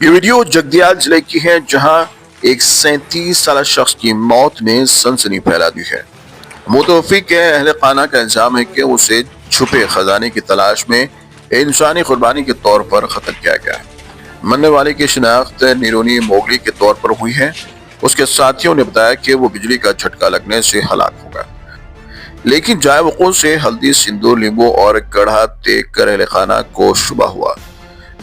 یہ ویڈیو جگدیال ضلع کی ہے جہاں ایک 37 سالہ شخص کی موت نے سنسنی پھیلا دی ہے۔ متوفی کے اہل خانہ کا الزام ہے کہ اسے چھپے خزانے کی تلاش میں انسانی قربانی کے طور پر قتل کیا گیا ہے۔ مرنے والے کی شناخت نیرونی موگلی کے طور پر ہوئی ہے۔ اس کے ساتھیوں نے بتایا کہ وہ بجلی کا جھٹکا لگنے سے ہلاک ہو گیا، لیکن جائے وقوع سے ہلدی، سندور، لیمبو اور کڑھا دیکھ کر اہل خانہ کو شبہ ہوا۔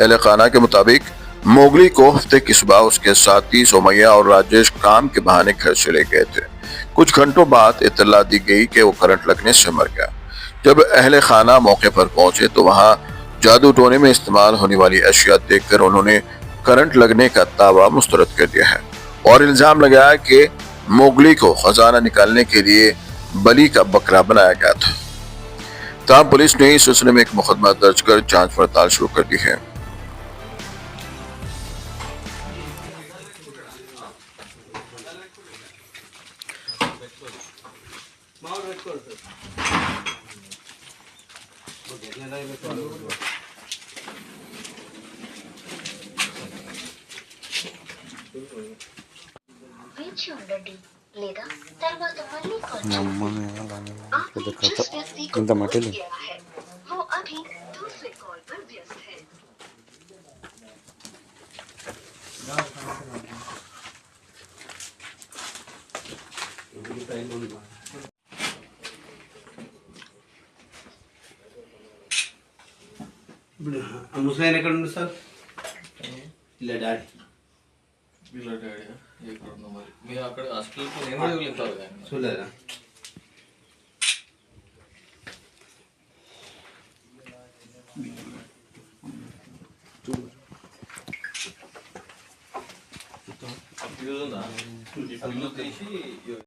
اہل خانہ کے مطابق موگلی کو ہفتے کی صبح اس کے ساتھی سومیہ اور راجیش کام کے بہانے گھر سے لے گئے تھے۔ کچھ گھنٹوں بعد اطلاع دی گئی کہ وہ کرنٹ لگنے سے مر گیا۔ جب اہل خانہ موقع پر پہنچے تو وہاں جادو ٹونے میں استعمال ہونے والی اشیاء دیکھ کر انہوں نے کرنٹ لگنے کا دعویٰ مسترد کر دیا ہے اور الزام لگایا کہ موگلی کو خزانہ نکالنے کے لیے بلی کا بکرا بنایا گیا تھا۔ تاہم پولیس نے اس سلسلے میں ایک مقدمہ درج کر جانچ پڑتال شروع کر دی ہے۔ వేచి ఉండండి లేదా తర్వాత మళ్ళీ కాల్ చేయండి। आपने जिस व्यक्ति को कॉल किया है वो अभी दूसरे कॉल पर व्यस्त है। ముసలాయన ఎక్కడ ఉంది సార్? ఇలా డాడీ ఎక్కడున్నా మరి మీరు అక్కడ హాస్పిటల్కి నేను కూడా వెళ్తారు కానీ చూడలేదా? అప్పుడు ఉందా? అప్పుడు తీసి